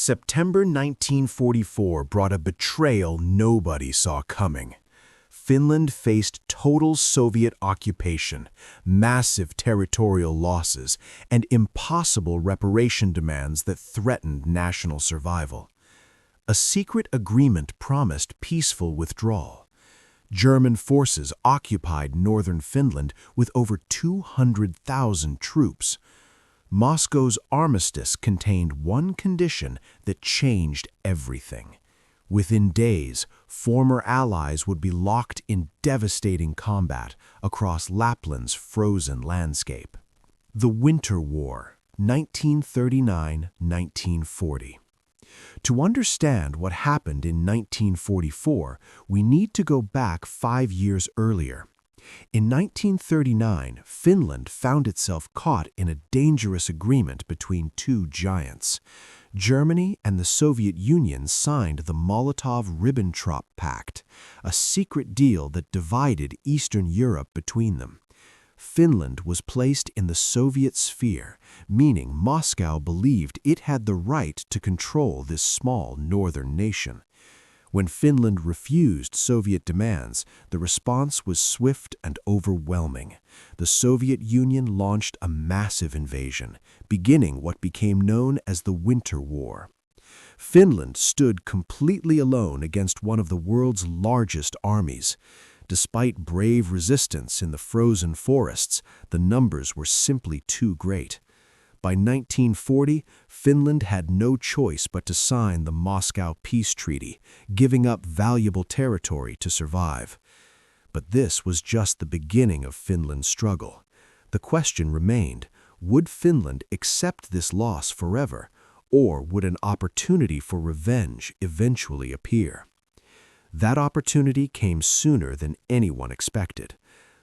September 1944 brought a betrayal nobody saw coming. Finland faced total Soviet occupation, massive territorial losses, and impossible reparation demands that threatened national survival. A secret agreement promised peaceful withdrawal. German forces occupied northern Finland with over 200,000 troops. Moscow's armistice contained one condition that changed everything. Within days, former allies would be locked in devastating combat across Lapland's frozen landscape. The Winter War, 1939–1940. To understand what happened in 1944, we need to go back 5 years earlier. In 1939, Finland found itself caught in a dangerous agreement between two giants. Germany and the Soviet Union signed the Molotov-Ribbentrop Pact, a secret deal that divided Eastern Europe between them. Finland was placed in the Soviet sphere, meaning Moscow believed it had the right to control this small northern nation. When Finland refused Soviet demands, the response was swift and overwhelming. The Soviet Union launched a massive invasion, beginning what became known as the Winter War. Finland stood completely alone against one of the world's largest armies. Despite brave resistance in the frozen forests, the numbers were simply too great. By 1940, Finland had no choice but to sign the Moscow Peace Treaty, giving up valuable territory to survive. But this was just the beginning of Finland's struggle. The question remained, would Finland accept this loss forever, or would an opportunity for revenge eventually appear? That opportunity came sooner than anyone expected.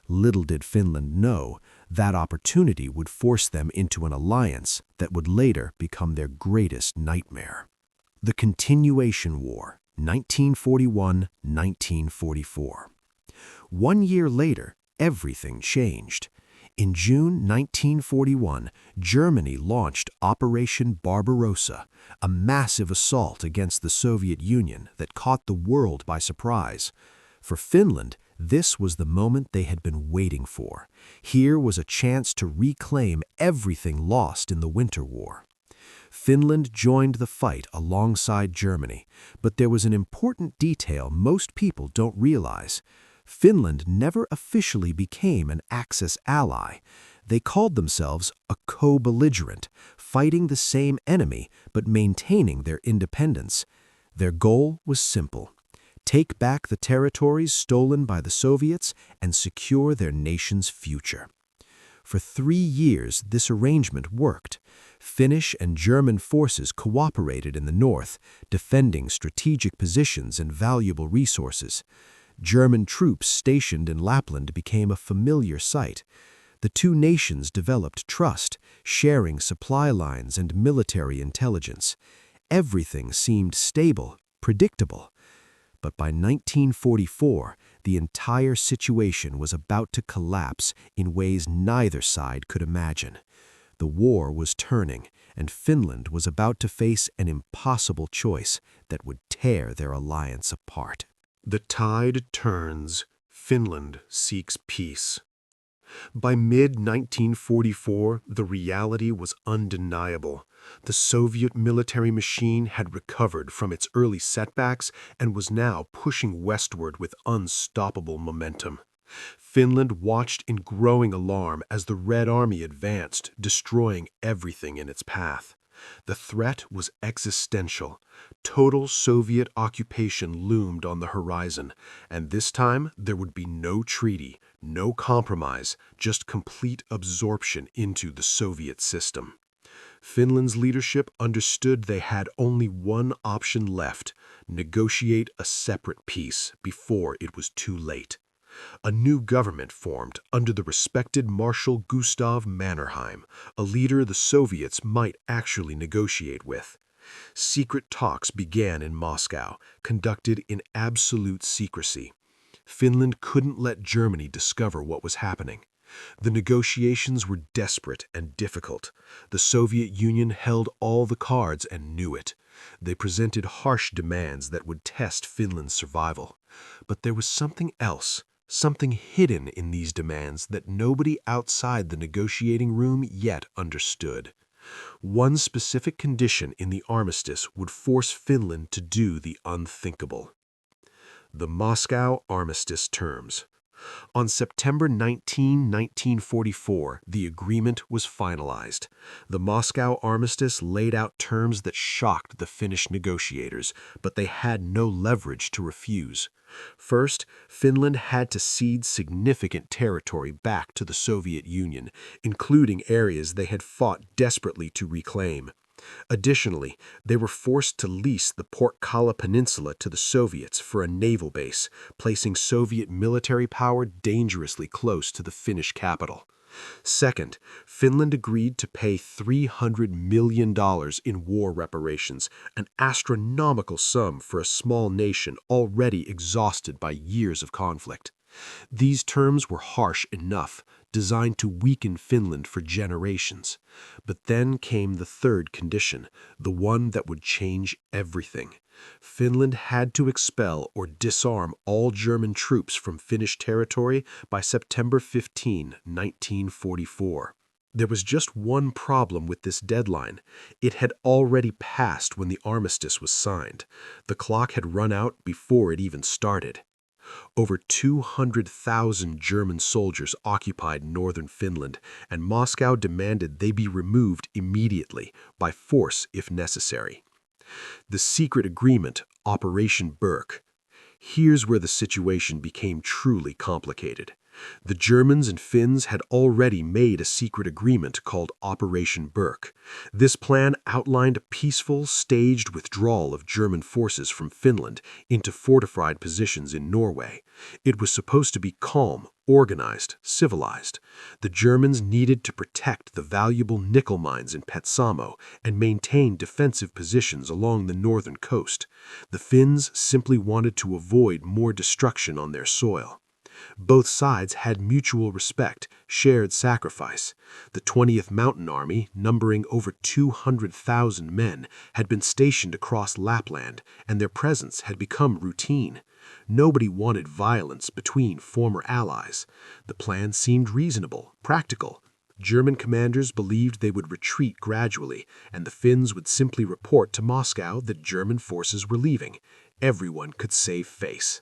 Little did Finland know that opportunity would force them into an alliance that would later become their greatest nightmare. The Continuation War, 1941–1944. 1 year later, everything changed. In June 1941, Germany launched Operation Barbarossa, a massive assault against the Soviet Union that caught the world by surprise. For Finland, this was the moment they had been waiting for. Here was a chance to reclaim everything lost in the Winter War. Finland joined the fight alongside Germany, but there was an important detail most people don't realize. Finland never officially became an Axis ally. They called themselves a co-belligerent, fighting the same enemy but maintaining their independence. Their goal was simple: take back the territories stolen by the Soviets and secure their nation's future. For 3 years, this arrangement worked. Finnish and German forces cooperated in the north, defending strategic positions and valuable resources. German troops stationed in Lapland became a familiar sight. The two nations developed trust, sharing supply lines and military intelligence. Everything seemed stable, predictable. But by 1944, the entire situation was about to collapse in ways neither side could imagine. The war was turning, and Finland was about to face an impossible choice that would tear their alliance apart. The tide turns. Finland seeks peace. By mid-1944, the reality was undeniable. The Soviet military machine had recovered from its early setbacks and was now pushing westward with unstoppable momentum. Finland watched in growing alarm as the Red Army advanced, destroying everything in its path. The threat was existential. Total Soviet occupation loomed on the horizon, and this time there would be no treaty, no compromise, just complete absorption into the Soviet system. Finland's leadership understood they had only one option left: negotiate a separate peace before it was too late. A new government formed under the respected Marshal Gustav Mannerheim, a leader the Soviets might actually negotiate with. Secret talks began in Moscow, conducted in absolute secrecy. Finland couldn't let Germany discover what was happening. The negotiations were desperate and difficult. The Soviet Union held all the cards and knew it. They presented harsh demands that would test Finland's survival. But there was something else, something hidden in these demands that nobody outside the negotiating room yet understood. One specific condition in the armistice would force Finland to do the unthinkable. The Moscow Armistice terms. On September 19, 1944, the agreement was finalized. The Moscow Armistice laid out terms that shocked the Finnish negotiators, but they had no leverage to refuse. First, Finland had to cede significant territory back to the Soviet Union, including areas they had fought desperately to reclaim. Additionally, they were forced to lease the Porkkala Peninsula to the Soviets for a naval base, placing Soviet military power dangerously close to the Finnish capital. Second, Finland agreed to pay $300 million in war reparations, an astronomical sum for a small nation already exhausted by years of conflict. These terms were harsh enough, designed to weaken Finland for generations. But then came the third condition, the one that would change everything. Finland had to expel or disarm all German troops from Finnish territory by September 15, 1944. There was just one problem with this deadline. It had already passed when the armistice was signed. The clock had run out before it even started. Over 200,000 German soldiers occupied northern Finland, and Moscow demanded they be removed immediately, by force if necessary. The secret agreement, Operation Burke. Here's where the situation became truly complicated. The Germans and Finns had already made a secret agreement called Operation Burke. This plan outlined a peaceful, staged withdrawal of German forces from Finland into fortified positions in Norway. It was supposed to be calm, organized, civilized. The Germans needed to protect the valuable nickel mines in Petsamo and maintain defensive positions along the northern coast. The Finns simply wanted to avoid more destruction on their soil. Both sides had mutual respect, shared sacrifice. The 20th Mountain Army, numbering over 200,000 men, had been stationed across Lapland, and their presence had become routine. Nobody wanted violence between former allies. The plan seemed reasonable, practical. German commanders believed they would retreat gradually, and the Finns would simply report to Moscow that German forces were leaving. Everyone could save face.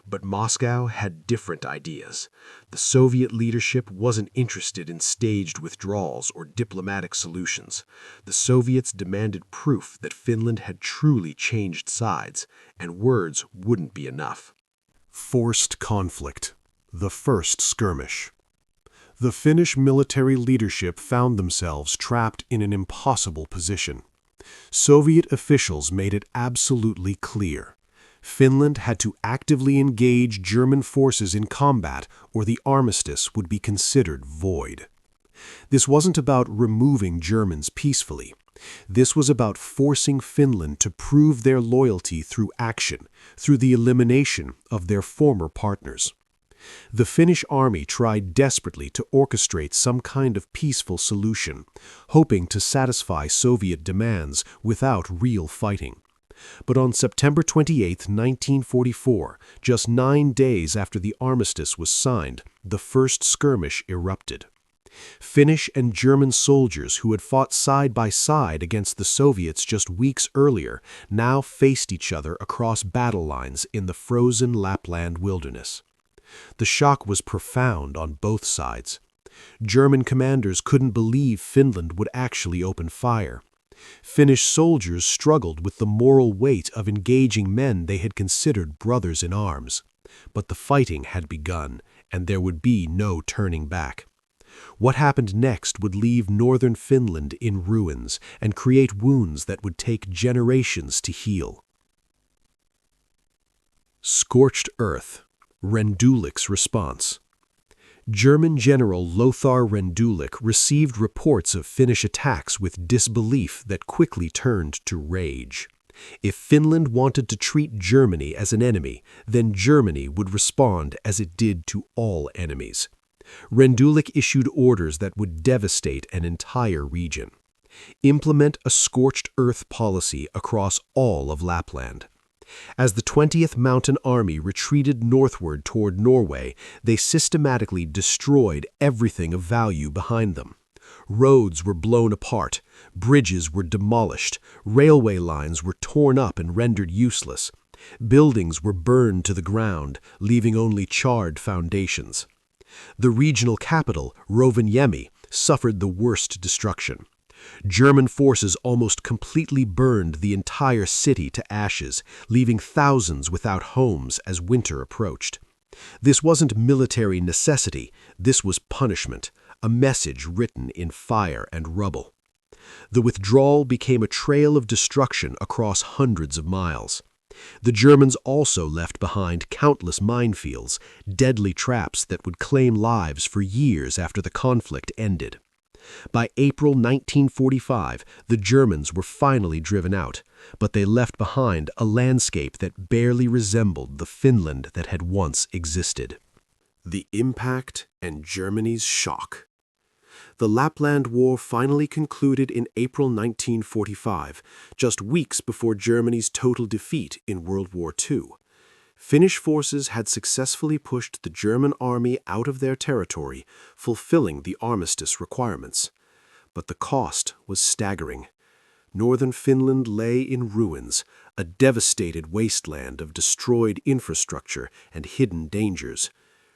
But Moscow had different ideas. The Soviet leadership wasn't interested in staged withdrawals or diplomatic solutions. The Soviets demanded proof that Finland had truly changed sides, and words wouldn't be enough. Forced conflict. The first skirmish. The Finnish military leadership found themselves trapped in an impossible position. Soviet officials made it absolutely clear. Finland had to actively engage German forces in combat, or the armistice would be considered void. This wasn't about removing Germans peacefully. This was about forcing Finland to prove their loyalty through action, through the elimination of their former partners. The Finnish army tried desperately to orchestrate some kind of peaceful solution, hoping to satisfy Soviet demands without real fighting. But on September 28, 1944, just 9 days after the armistice was signed, the first skirmish erupted. Finnish and German soldiers who had fought side by side against the Soviets just weeks earlier now faced each other across battle lines in the frozen Lapland wilderness. The shock was profound on both sides. German commanders couldn't believe Finland would actually open fire. Finnish soldiers struggled with the moral weight of engaging men they had considered brothers in arms. But the fighting had begun, and there would be no turning back. What happened next would leave northern Finland in ruins and create wounds that would take generations to heal. Scorched earth. Rendulic's response. German General Lothar Rendulic received reports of Finnish attacks with disbelief that quickly turned to rage. If Finland wanted to treat Germany as an enemy, then Germany would respond as it did to all enemies. Rendulic issued orders that would devastate an entire region. Implement a scorched earth policy across all of Lapland. As the 20th Mountain Army retreated northward toward Norway, they systematically destroyed everything of value behind them. Roads were blown apart, bridges were demolished, railway lines were torn up and rendered useless. Buildings were burned to the ground, leaving only charred foundations. The regional capital, Rovaniemi, suffered the worst destruction. German forces almost completely burned the entire city to ashes, leaving thousands without homes as winter approached. This wasn't military necessity, this was punishment, a message written in fire and rubble. The withdrawal became a trail of destruction across hundreds of miles. The Germans also left behind countless minefields, deadly traps that would claim lives for years after the conflict ended. By April 1945, the Germans were finally driven out, but they left behind a landscape that barely resembled the Finland that had once existed. The impact and Germany's shock. The Lapland War finally concluded in April 1945, just weeks before Germany's total defeat in World War II. Finnish forces had successfully pushed the German army out of their territory, fulfilling the armistice requirements. But the cost was staggering. Northern Finland lay in ruins, a devastated wasteland of destroyed infrastructure and hidden dangers.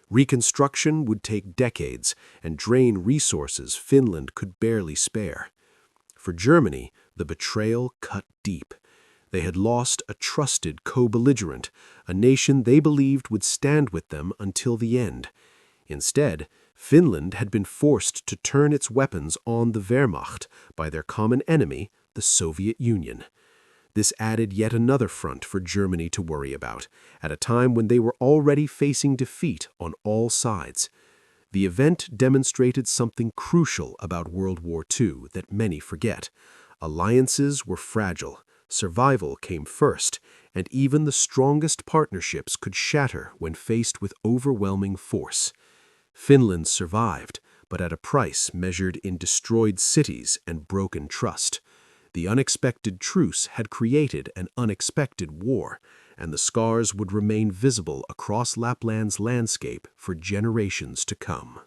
Reconstruction would take decades and drain resources Finland could barely spare. For Germany, the betrayal cut deep. They had lost a trusted co-belligerent, a nation they believed would stand with them until the end. Instead, Finland had been forced to turn its weapons on the Wehrmacht by their common enemy, the Soviet Union. This added yet another front for Germany to worry about, at a time when they were already facing defeat on all sides. The event demonstrated something crucial about World War II that many forget. Alliances were fragile. Survival came first, and even the strongest partnerships could shatter when faced with overwhelming force. Finland survived, but at a price measured in destroyed cities and broken trust. The unexpected truce had created an unexpected war, and the scars would remain visible across Lapland's landscape for generations to come.